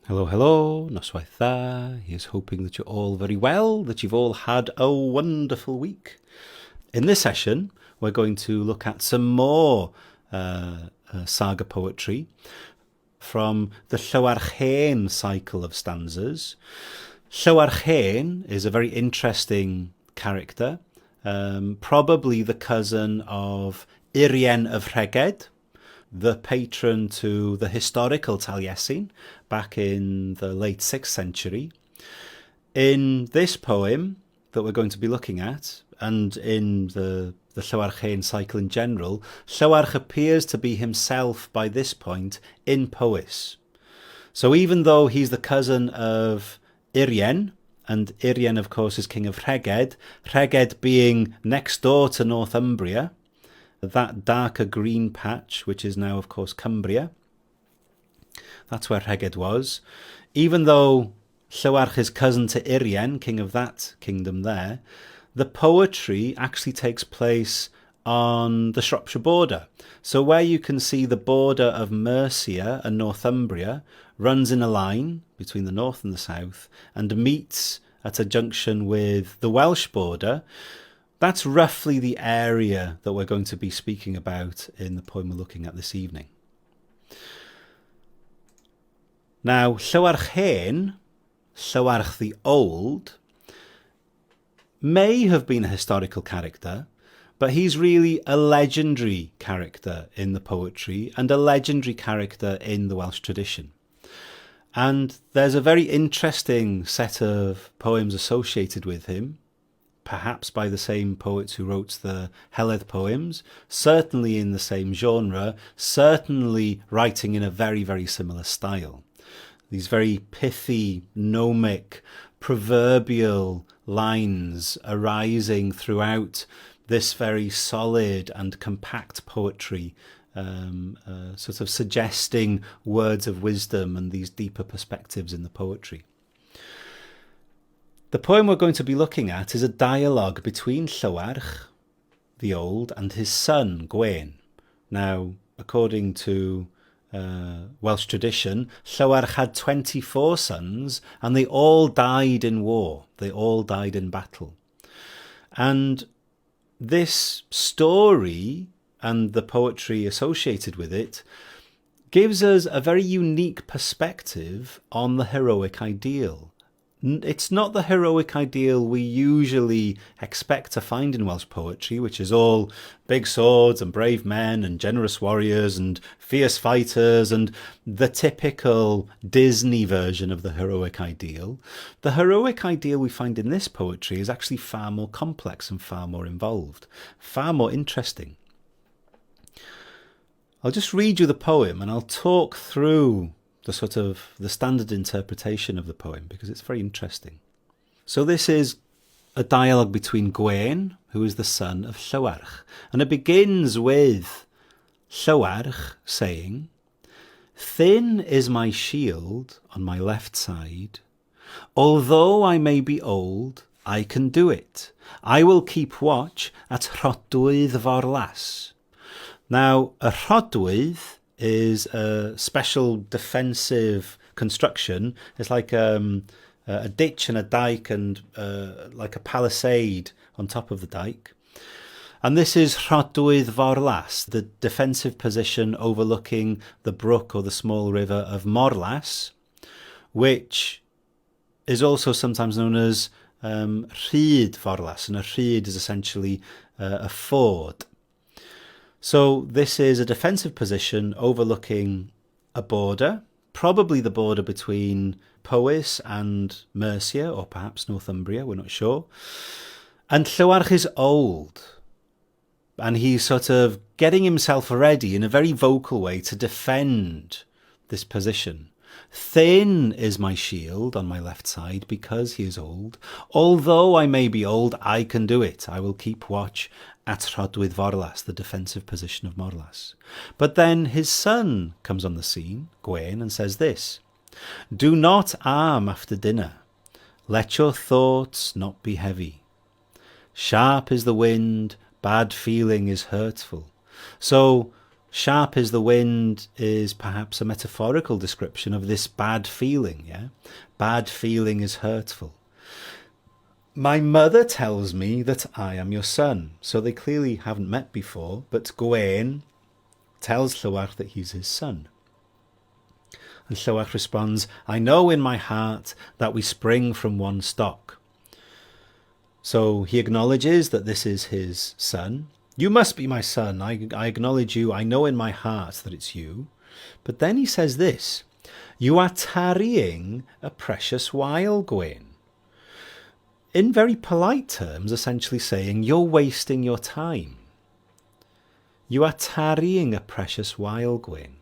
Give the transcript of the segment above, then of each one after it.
Hello, hello, noswaith dda. Here's hoping that you're all very well, that you've all had a wonderful week. In this session, we're going to look at some more saga poetry from the Llywarch Hen cycle of stanzas. Llywarch Hen is a very interesting character, probably the cousin of Urien of Rheged, the patron to the historical Taliesin back in the late 6th century. In this poem that we're going to be looking at, and in the Llywarch Hen cycle in general, Llywarch appears to be himself by this point in Powys. So even though he's the cousin of Urien, and Urien of course is king of Rheged, Rheged being next door to Northumbria, that darker green patch, which is now, of course, Cumbria. That's where Rheged was. Even though Llywarch is cousin to Urien, king of that kingdom there, the poetry actually takes place on the Shropshire border. So where you can see the border of Mercia and Northumbria runs in a line between the north and the south and meets at a junction with the Welsh border. That's roughly the area that we're going to be speaking about in the poem we're looking at this evening. Now, Llywarch Hen, Llywarch the Old, may have been a historical character, but he's really a legendary character in the poetry and a legendary character in the Welsh tradition. And there's a very interesting set of poems associated with him, perhaps by the same poets who wrote the Heledd poems, certainly in the same genre, certainly writing in a very, very similar style. These very pithy, gnomic, proverbial lines arising throughout this very solid and compact poetry, sort of suggesting words of wisdom and these deeper perspectives in the poetry. The poem we're going to be looking at is a dialogue between Llywarch the Old and his son, Gwyn. Now, according to Welsh tradition, Llywarch had 24 sons and they all died in war. They all died in battle. And this story and the poetry associated with it gives us a very unique perspective on the heroic ideal. It's not the heroic ideal we usually expect to find in Welsh poetry, which is all big swords and brave men and generous warriors and fierce fighters and the typical Disney version of the heroic ideal. The heroic ideal we find in this poetry is actually far more complex and far more involved, far more interesting. I'll just read you the poem and I'll talk through the standard interpretation of the poem because it's very interesting. So this is a dialogue between Gwyn, who is the son of Llywarch, and it begins with Llywarch saying, "Thin is my shield on my left side. Although I may be old, I can do it. I will keep watch at Rhodwydd Forlas." Now, a Rhodwydd is a special defensive construction. It's like a ditch and a dike and like a palisade on top of the dike. And this is Rhodwydd Forlas, the defensive position overlooking the brook or the small river of Morlas, which is also sometimes known as Rhyd Forlas, and a rhyd is essentially a ford. So this is a defensive position overlooking a border, probably the border between Powys and Mercia, or perhaps Northumbria, we're not sure. And Llywarch is old, and he's sort of getting himself ready in a very vocal way to defend this position. Thin is my shield on my left side because he is old. Although I may be old, I can do it. I will keep watch at Rhodwydd Forlas, the defensive position of Morlas. But then his son comes on the scene, Gwyn, and says this: "Do not arm after dinner. Let your thoughts not be heavy. Sharp is the wind, bad feeling is hurtful." So Sharp is the wind is perhaps a metaphorical description of this bad feeling, yeah? Bad feeling is hurtful. My mother tells me that I am your son. So they clearly haven't met before, but Gwyn tells Llywarch that he's his son. And Llywarch responds, I know in my heart that we spring from one stock. So he acknowledges that this is his son. You must be my son. I acknowledge you. I know in my heart that it's you. But then he says this, you are tarrying a precious while, Gwyn. In very polite terms, essentially saying, you're wasting your time. You are tarrying a precious while, Gwyn.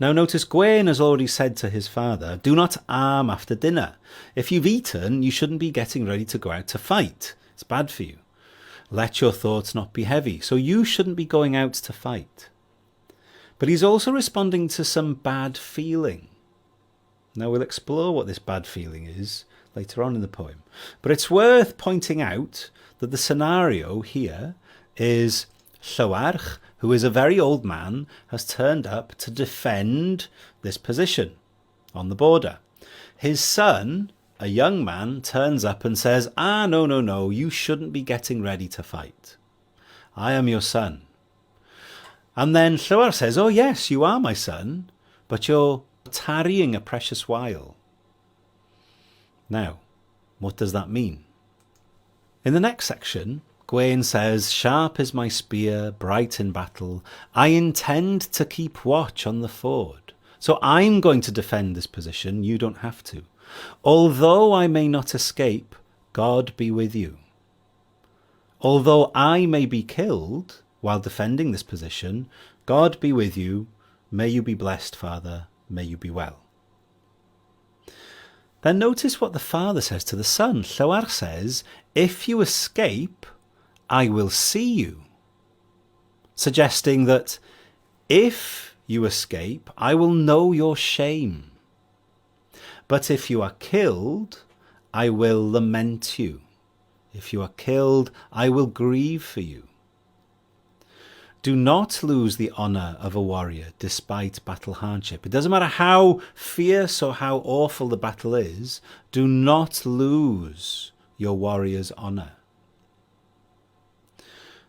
Now notice Gwyn has already said to his father, do not arm after dinner. If you've eaten, you shouldn't be getting ready to go out to fight. It's bad for you. Let your thoughts not be heavy. So you shouldn't be going out to fight. But he's also responding to some bad feeling. Now we'll explore what this bad feeling is later on in the poem. But it's worth pointing out that the scenario here is Llywarch, who is a very old man, has turned up to defend this position on the border. His son, a young man, turns up and says, no, you shouldn't be getting ready to fight. I am your son. And then Llywarch says, oh yes, you are my son, but you're tarrying a precious while. Now, what does that mean? In the next section, Gwyn says, sharp is my spear, bright in battle. I intend to keep watch on the ford. So I'm going to defend this position. You don't have to. Although I may not escape, God be with you. Although I may be killed while defending this position, God be with you. May you be blessed, Father. May you be well. Then notice what the father says to the son. Llywarch says, if you escape, I will see you. Suggesting that if you escape, I will know your shame. But if you are killed, I will lament you. If you are killed, I will grieve for you. Do not lose the honour of a warrior despite battle hardship. It doesn't matter how fierce or how awful the battle is, do not lose your warrior's honour.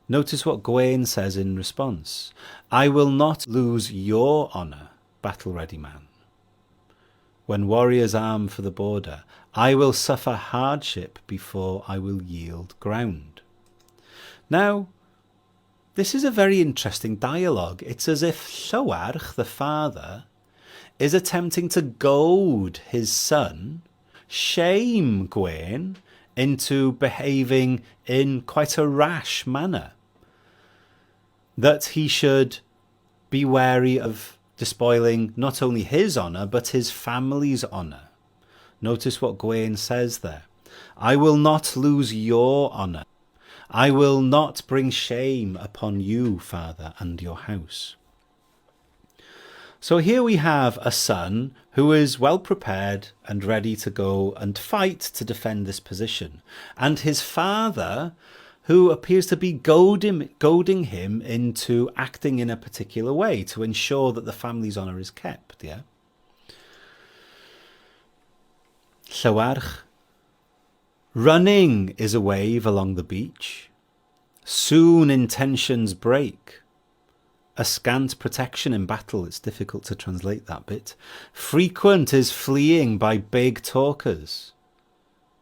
Notice what Gwyn says in response. I will not lose your honour, battle-ready man. When warriors arm for the border, I will suffer hardship before I will yield ground. Now, this is a very interesting dialogue. It's as if Llywarch, the father, is attempting to goad his son, shame Gwyn into behaving in quite a rash manner. That he should be wary of despoiling not only his honour, but his family's honour. Notice what Gwyn says there. I will not lose your honour. I will not bring shame upon you, father, and your house. So here we have a son who is well prepared and ready to go and fight to defend this position. And his father, who appears to be goading him into acting in a particular way to ensure that the family's honour is kept. Yeah. Llywarch. Running is a wave along the beach. Soon intentions break. A scant protection in battle. It's difficult to translate that bit. Frequent is fleeing by big talkers.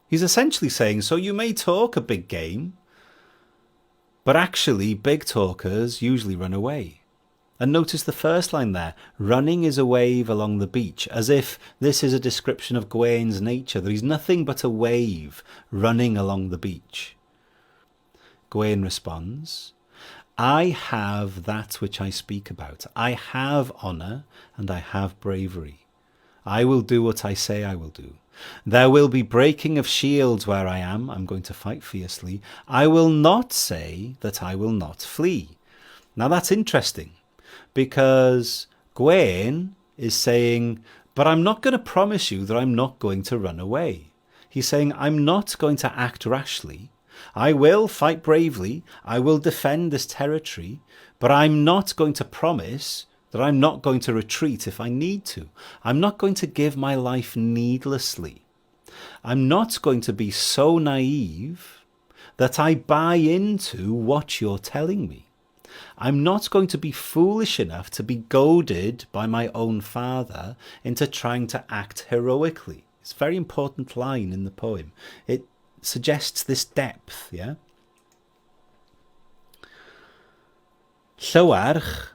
He's essentially saying, so you may talk a big game, but actually big talkers usually run away. And notice the first line there, running is a wave along the beach, as if this is a description of Gwyn's nature, that he's nothing but a wave running along the beach. Gwyn responds, I have that which I speak about. I have honour and I have bravery. I will do what I say I will do. There will be breaking of shields where I am. I'm going to fight fiercely. I will not say that I will not flee. Now that's interesting, because Gwyn is saying, but I'm not going to promise you that I'm not going to run away. He's saying, I'm not going to act rashly, I will fight bravely. I will defend this territory, but I'm not going to promise that I'm not going to retreat if I need to. I'm not going to give my life needlessly. I'm not going to be so naive that I buy into what you're telling me. I'm not going to be foolish enough to be goaded by my own father into trying to act heroically. It's a very important line in the poem. It suggests this depth, yeah? Llywarch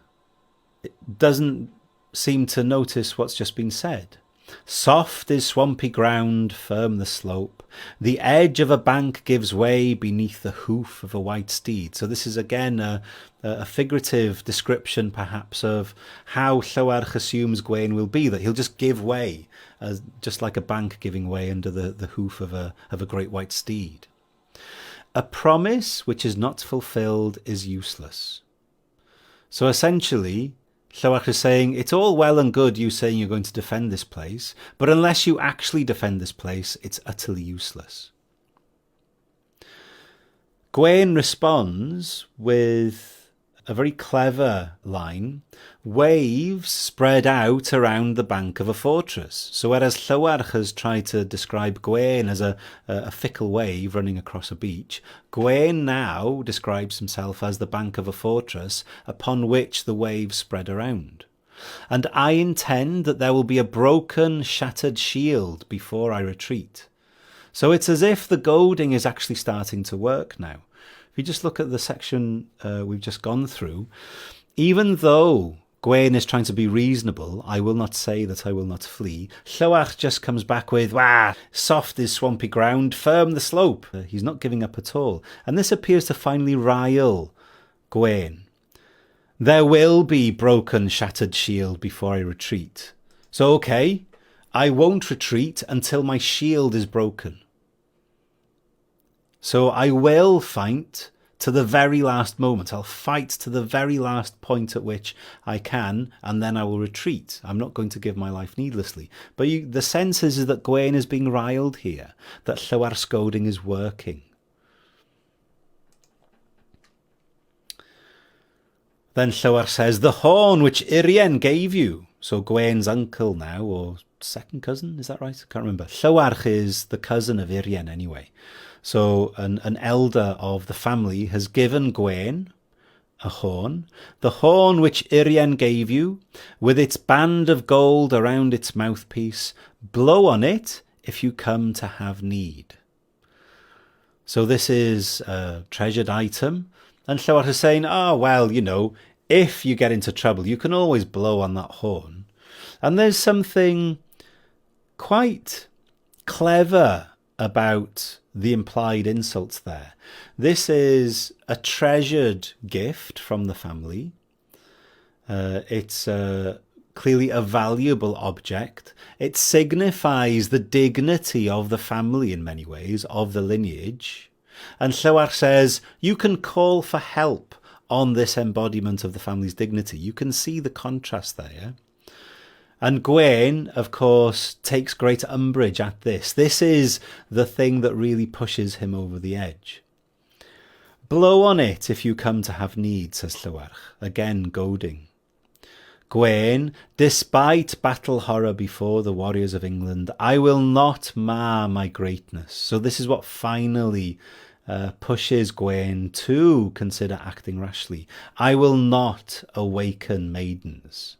doesn't seem to notice what's just been said. Soft is swampy ground, firm the slope. The edge of a bank gives way beneath the hoof of a white steed. So this is again a figurative description perhaps of how Llywarch assumes Gwyn will be, that he'll just give way, just like a bank giving way under the hoof of a great white steed. A promise which is not fulfilled is useless. So essentially, Llywarch is saying, it's all well and good you saying you're going to defend this place, but unless you actually defend this place, it's utterly useless. Gwyn responds with a very clever line: waves spread out around the bank of a fortress. So whereas Llywarch has tried to describe Gwyn as a fickle wave running across a beach, Gwyn now describes himself as the bank of a fortress upon which the waves spread around. And I intend that there will be a broken, shattered shield before I retreat. So it's as if the goading is actually starting to work now. If you just look at the section we've just gone through, even though Gwyn is trying to be reasonable, I will not say that I will not flee, Llywarch just comes back with, soft is swampy ground, firm the slope. He's not giving up at all. And this appears to finally rile Gwyn. There will be broken, shattered shield before I retreat. So, okay, I won't retreat until my shield is broken. So I will fight to the very last moment. I'll fight to the very last point at which I can, and then I will retreat. I'm not going to give my life needlessly. But the sense is that Gwyn is being riled here, that Llywarch's goading is working. Then Llywarch says, the horn which Urien gave you. So Gwyn's uncle now, or second cousin, is that right? I can't remember. Llywarch is the cousin of Urien anyway. So an elder of the family has given Gwyn a horn, the horn which Urien gave you, with its band of gold around its mouthpiece. Blow on it if you come to have need. So this is a treasured item. And Llywarch is saying, well, if you get into trouble, you can always blow on that horn. And there's something quite clever about the implied insults there. This is a treasured gift from the family. It's clearly a valuable object. It signifies the dignity of the family in many ways, of the lineage. And Llywarch says, you can call for help on this embodiment of the family's dignity. You can see the contrast there, yeah? And Gwyn, of course, takes great umbrage at this. This is the thing that really pushes him over the edge. Blow on it if you come to have need, says Llywarch, again goading. Gwyn, despite battle horror before the warriors of England, I will not mar my greatness. So this is what finally pushes Gwyn to consider acting rashly. I will not awaken maidens.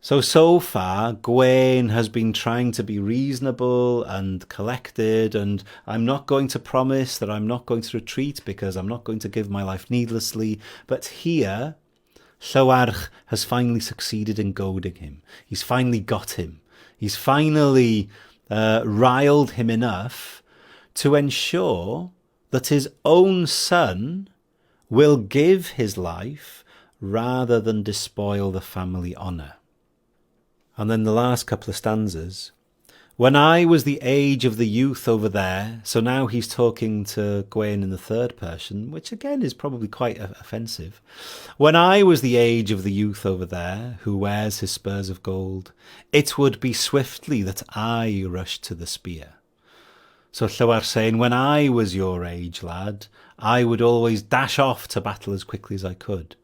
So far, Gwyn has been trying to be reasonable and collected, and I'm not going to promise that I'm not going to retreat because I'm not going to give my life needlessly. But here, Llywarch has finally succeeded in goading him. He's finally got him. He's finally riled him enough to ensure that his own son will give his life rather than despoil the family honour. And then the last couple of stanzas. When I was the age of the youth over there, so now he's talking to Gwyn in the third person, which again is probably quite offensive. When I was the age of the youth over there, who wears his spurs of gold, it would be swiftly that I rushed to the spear. So Llywarch saying, when I was your age, lad, I would always dash off to battle as quickly as I could.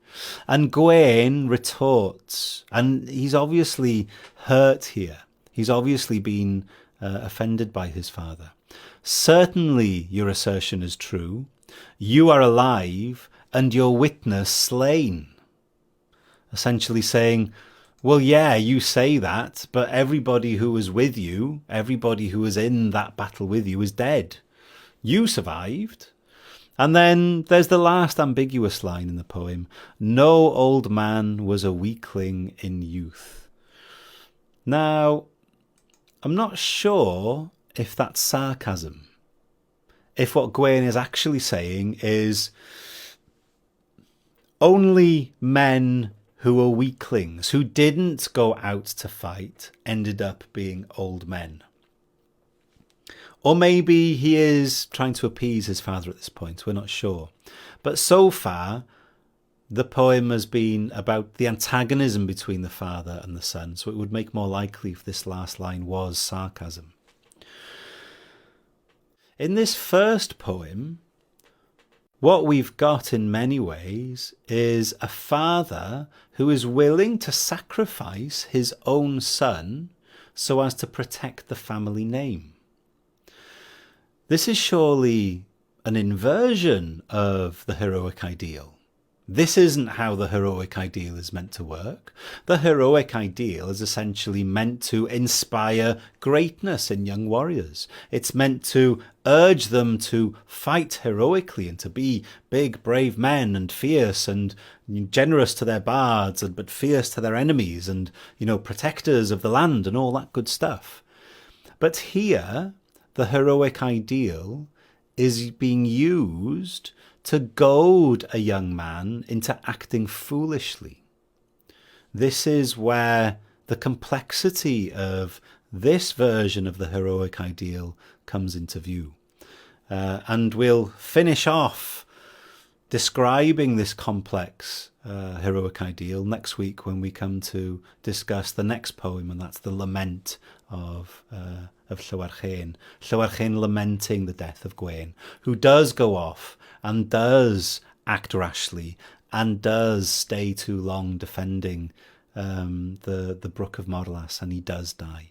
And Gwyn retorts, and he's obviously hurt here. He's obviously been offended by his father. Certainly your assertion is true. You are alive and your witness slain. Essentially saying, well, yeah, you say that, but everybody who was with you, everybody who was in that battle with you is dead. You survived. And then there's the last ambiguous line in the poem. No old man was a weakling in youth. Now, I'm not sure if that's sarcasm. If what Gwyn is actually saying is only men who were weaklings, who didn't go out to fight, ended up being old men. Or maybe he is trying to appease his father at this point. We're not sure. But so far, the poem has been about the antagonism between the father and the son. So it would make more likely if this last line was sarcasm. In this first poem, what we've got in many ways is a father who is willing to sacrifice his own son so as to protect the family name. This is surely an inversion of the heroic ideal. This isn't how the heroic ideal is meant to work. The heroic ideal is essentially meant to inspire greatness in young warriors. It's meant to urge them to fight heroically and to be big, brave men and fierce and generous to their bards, but fierce to their enemies and, protectors of the land and all that good stuff. But here, the heroic ideal is being used to goad a young man into acting foolishly. This is where the complexity of this version of the heroic ideal comes into view. And we'll finish off describing this complex heroic ideal next week when we come to discuss the next poem, and that's the lament of Llywarch Hen. Llywarch Hen lamenting the death of Gwyn, who does go off and does act rashly and does stay too long defending the Brook of Morlas, and he does die.